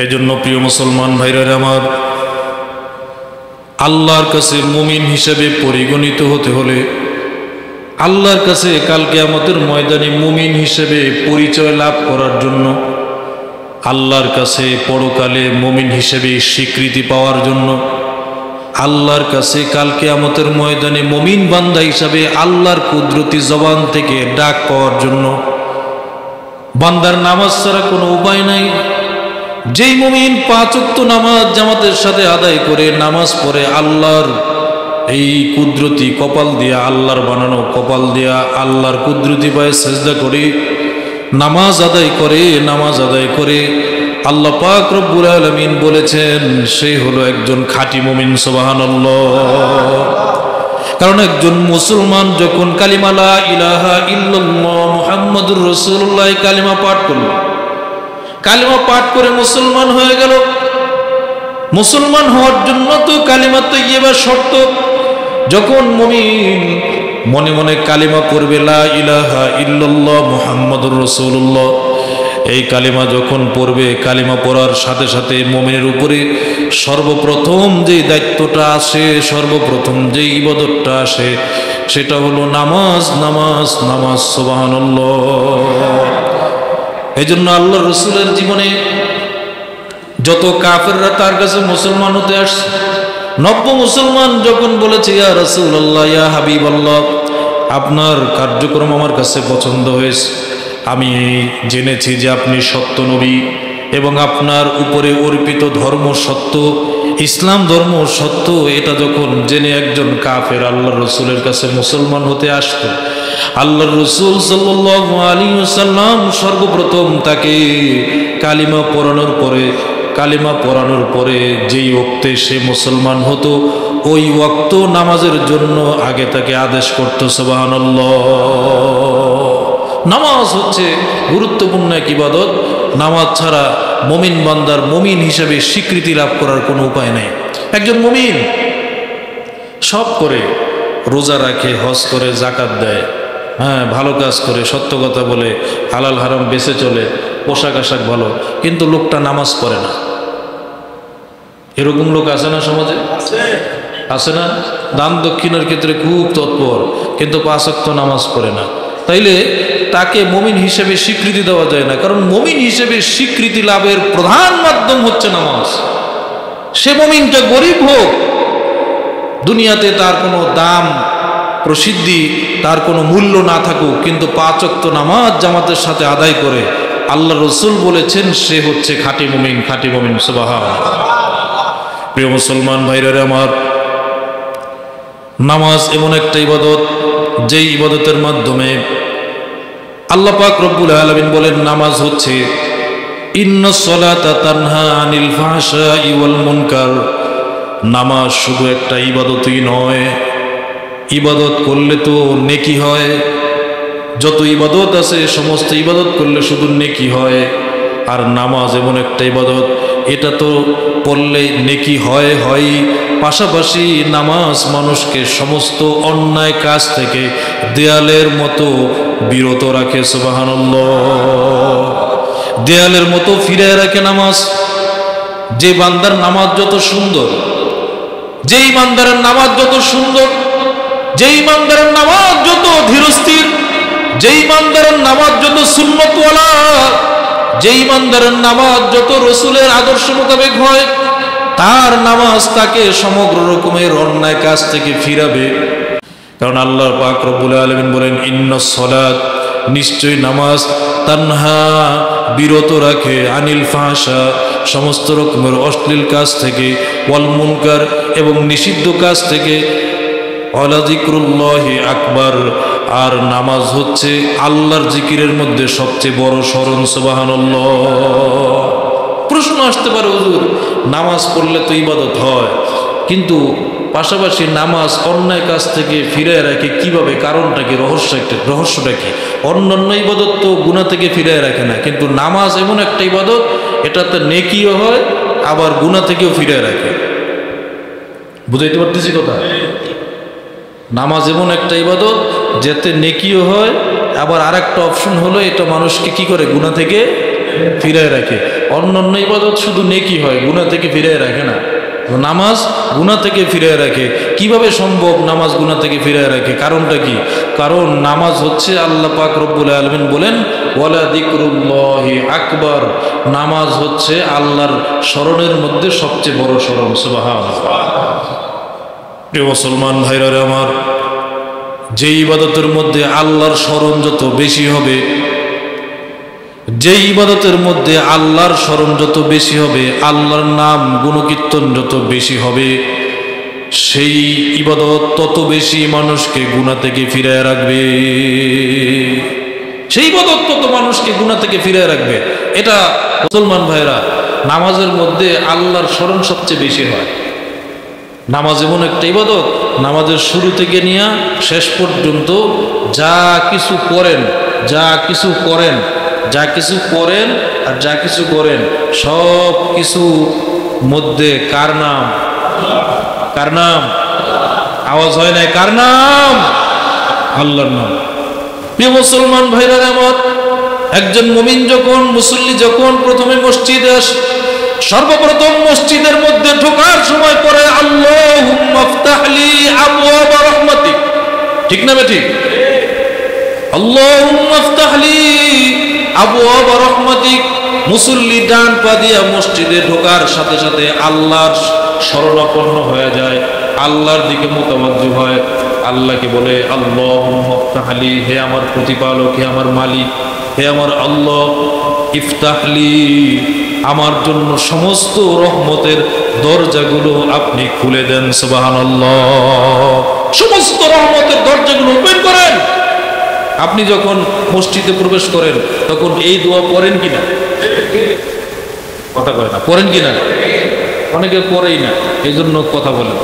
এজন্য প্রিয় মুসলমান ভাইরা আমার, আল্লাহর কাছে মুমিন হিসেবে পরিগণিত হতে হলে, আল্লাহর কাছে কাল কিয়ামতের ময়দানে মুমিন হিসেবে পরিচয় লাভ করার জন্য, আল্লাহর কাছে পরকালে মুমিন হিসেবে স্বীকৃতি পাওয়ার জন্য, আল্লাহর কাছে কাল কিয়ামতের ময়দানে মুমিন বান্দা হিসাবে আল্লাহর কুদরতি জবান থেকে ডাক পাওয়ার জন্য বান্দার নামাজ ছাড়া কোনো উপায় নাই। যেই মুমিন 5 ওয়াক্ত নামাজ জামাতের সাথে আদায় করে নামাজ পড়ে, আল্লাহর এই কুদরতি কপাল দিয়া, আল্লাহর বানানো কপাল দিয়া আল্লাহর কুদরতি পায়ে সেজদা করে নামাজ আদায় করে আল্লাহ পাক রব্বুল আলামিন বলেছেন সেই হলো একজন খাঁটি মুমিন। সুবহানাল্লাহ। কারণ একজন মুসলমান যখন কালিমা লা ইলাহা ইল্লাল্লাহ মুহাম্মাদুর রাসূলুল্লাহ কালিমা পাঠ করল, কালিমা পাঠ করে মুসলমান হয়ে গেল। মুসলমান হওয়ার জন্য তো কালিমা তাইয়্যিবা শর্ত। যখন মুমিন মনে মনে কালিমা পড়বে লা ইলাহা ইল্লাল্লাহ মুহাম্মাদুর রাসূলুল্লাহ, এই কালিমা যখন পড়বে, কালিমা পড়ার সাথে সাথে মুমিনের উপরে সর্বপ্রথম যে দায়িত্বটা আসে, সর্বপ্রথম যে ইবাদতটা আসে, সেটা হলো নামাজ। নামাজ নামাজ সুবহানাল্লাহ। এই জন্য আল্লাহ রসুলের জীবনে যত কাফেররা তার কাছে মুসলমান হতে আসছে, নব্য মুসলমান যখন বলেছে ইয়া রাসূলুল্লাহ, ইয়া হাবিবাল্লাহ, আপনার কার্যক্রম আমার কাছে পছন্দ হয়েছে, আমি জেনেছি যে আপনি সত্য নবী এবং আপনার উপরে অর্পিত ধর্ম সত্য, ইসলাম ধর্ম সত্য, এটা যখন জেনে একজন কাফের আল্লাহর রসুলের কাছে মুসলমান হতে আসতো, আল্লাহর রসুল সাল্লাল্লাহু আলাইহি ওয়াসাল্লাম সর্বপ্রথম তাকে কালিমা পড়ানোর পরে যেই ওয়াক্তে সে মুসলমান হতো, ওই ওয়াক্ত নামাজের জন্য আগে তাকে আদেশ করতো। সুবহানাল্লাহ। নামাজ হচ্ছে গুরুত্বপূর্ণ এক ইবাদত। নামাজ ছাড়া মুমিন বান্দার মুমিন হিসেবে স্বীকৃতি লাভ করার কোনো উপায় নেই। একজন মুমিন সব করে, রোজা রাখে, হজ করে, যাকাত দেয়, হ্যাঁ, ভালো কাজ করে, সত্য কথা বলে, হালাল হারাম বেঁচে চলে, পোশাক আশাক ভালো, কিন্তু লোকটা নামাজ পড়ে না। এরকম লোক আছে না সমাজে? আছে না? দান দক্ষিণের ক্ষেত্রে খুব তৎপর, কিন্তু 5 ওয়াক্ত নামাজ পড়ে না। তাইলে তাকে মুমিন হিসেবে স্বীকৃতি দেওয়া যায় না। কারণ মুমিন হিসেবে স্বীকৃতি লাভের প্রধান মাধ্যম হচ্ছে নামাজ। সে মুমিনটা গরিব হোক, দুনিয়াতে তার কোনো দাম, প্রসিদ্ধি, তার কোনো মূল্য না থাকুক, কিন্তু 5 ওয়াক্ত নামাজ জামাতের সাথে আদায় করে, আল্লাহ রসুল বলেছেন সে হচ্ছে খাঁটি মুমিন, খাঁটি মুমিন। সুবহানাল্লাহ। প্রিয় মুসলমান ভাইরা আমার, নামাজ এমন একটা ইবাদত, যেই ইবাদতের মাধ্যমে আল্লাহ পাক রব্বুল আলামিন বলেন নামাজ হচ্ছে ইন্নাস সালাতা তানহা আনিল ফাহশাই ওয়াল মুনকার। নামাজ শুধু একটা ইবাদতই নয়, ইবাদত করলে তো নেকি হয়। যত ইবাদত আছে সমস্ত ইবাদত করলে শুধু নেকি হয়, আর নামাজ এমন একটা ইবাদত, এটা তো পড়লে নেকি হয়, পাশাপাশি নামাজ মানুষকে সমস্ত অন্যায় কাজ থেকে দেয়ালের মতো বিরত রাখে। সুবহানাল্লাহ। দেয়ালের মতো ফিরিয়ে রাখে নামাজ। যে বান্দার নামাজ যত সুন্দর, যেই বান্দারের নামাজ যত সুন্দর, যেই বান্দারের নামাজ যত ধীরস্থির, যেই বান্দারের নামাজ যত সুন্নতওয়ালা, যেই বান্দারের নামাজ যত রসুলের আদর্শ মোতাবেক হয়, তার নামাজ তাকে সমগ্র রকমের অন্যায় কাজ থেকে ফিরাবে। কারণ আল্লাহ পাক রব্বুল আলামিন বলেন ইন্নাস সালাত, নিশ্চয় নামাজ, তানহা বিরত রাখে, আনিল ফাহশা সমস্ত রকমের অশ্লীল কাজ থেকে, ওয়াল মুনকার এবং নিষিদ্ধ কাজ থেকে, ওয়ালা যিকরুল্লাহি আকবার। আর নামাজ হচ্ছে আল্লাহর জিকিরের মধ্যে সবচেয়ে বড় স্মরণ। সুবহানাল্লাহ। প্রশ্ন আসতে পারে, হুজুর নামাজ পড়লে তো ইবাদত হয়, কিন্তু পাশাপাশি নামাজ অন্যায় কাজ থেকে ফিরে রাখে কিভাবে? কারণটা কি? রহস্যটা কি? অন্যান্য ইবাদত তো গুনাহ থেকে ফিরে রাখে না, কিন্তু নামাজ এমন একটা ইবাদত, এটাতে নেকিও হয় আবার গুনাহ থেকেও ফিরে রাখে। বুঝাইতে পারতেছি কথা? নামাজ এমন একটা ইবাদত যেতে নেকিও হয়, আবার আরেকটা অপশন হলো এটা মানুষকে কি করে? গুনাহ থেকে ফিরায় রাখে। অন্যান্য ইবাদত শুধু নেকি হয়, গুনাহ থেকে ফিরায় রাখে না। নামাজ গুনাহ থেকে ফিরায় রাখে। কিভাবে সম্ভব নামাজ গুনাহ থেকে ফিরায় রাখে? কারণটা কি? কারণ নামাজ হচ্ছে আল্লাহ পাক রব্বুল আলামিন বলেন ওয়ালা যিকরুল্লাহি আকবার, নামাজ হচ্ছে আল্লাহর স্মরণের মধ্যে সবচেয়ে বড় স্মরণ। সুবহানাল্লাহ। প্রিয় মুসলমান ভাইরা আমার, যে ইবাদতের মধ্যে আল্লাহর স্মরণ যত বেশি হবে, যে ইবাদতের মধ্যে আল্লাহর স্মরণ যত বেশি হবে, আল্লাহর নাম গুণকীর্তন যত বেশি হবে, সেই ইবাদত তত বেশি মানুষকে গুনাহ থেকে ফিরায় রাখবে। সেই ইবাদত তত মানুষকে গুনাহ থেকে ফিরায় রাখবে। এটা মুসলমান ভাইরা, নামাজের মধ্যে আল্লাহর স্মরণ সবচেয়ে বেশি হয়। নামাজ এমন একটা ইবাদত, নামাজের শুরু থেকে নিয়ে শেষ পর্যন্ত যা কিছু করেন, যা কিছু করেন, যা কিছু করেন আর যা কিছু করেন, সব কিছু মধ্যে কার নাম? কার নাম? আওয়াজ হয় না, কার নাম? আল্লাহর নাম। প্রিয় মুসলমান ভাইরা আমার, একজন মুমিন যখন, মুসল্লি যখন প্রথমে মসজিদে আসে, সর্বপ্রথম মসজিদের মধ্যে ঢোকার সময় পড়ে আল্লাহুম্মা ইফতাহলি আবওয়াবা রাহমাতিক। ঠিক না বেঠিক? আল্লাহুম্মা ইফতাহলি আবওয়াবা রাহমাতিক। মুসল্লি ডান পা দিয়া মসজিদে ঢোকার সাথে সাথে আল্লাহর শরণাপন্ন হয়ে যায়, আল্লাহর দিকে মুতাওয়াজ্জিহ হয়। আল্লাহকে বলে আল্লাহুম্মা ইফতাহলি, হে আমার প্রতিপালক, হে আমার মালিক, হে আমার আল্লাহ, ইফতাহলি, আমার জন্য সমস্ত রহমতের দরজাগুলো আপনি খুলে দেন। সুবহানাল্লাহ। সমস্ত রহমতের দরজাগুলো ওপেন করেন। আপনি যখন মসজিদে প্রবেশ করেন তখন এই দোয়া পড়েন কিনা? কথা কয় না, পড়েন কিনা? অনেকে পড়েই না, এই জন্য কথা বলেন।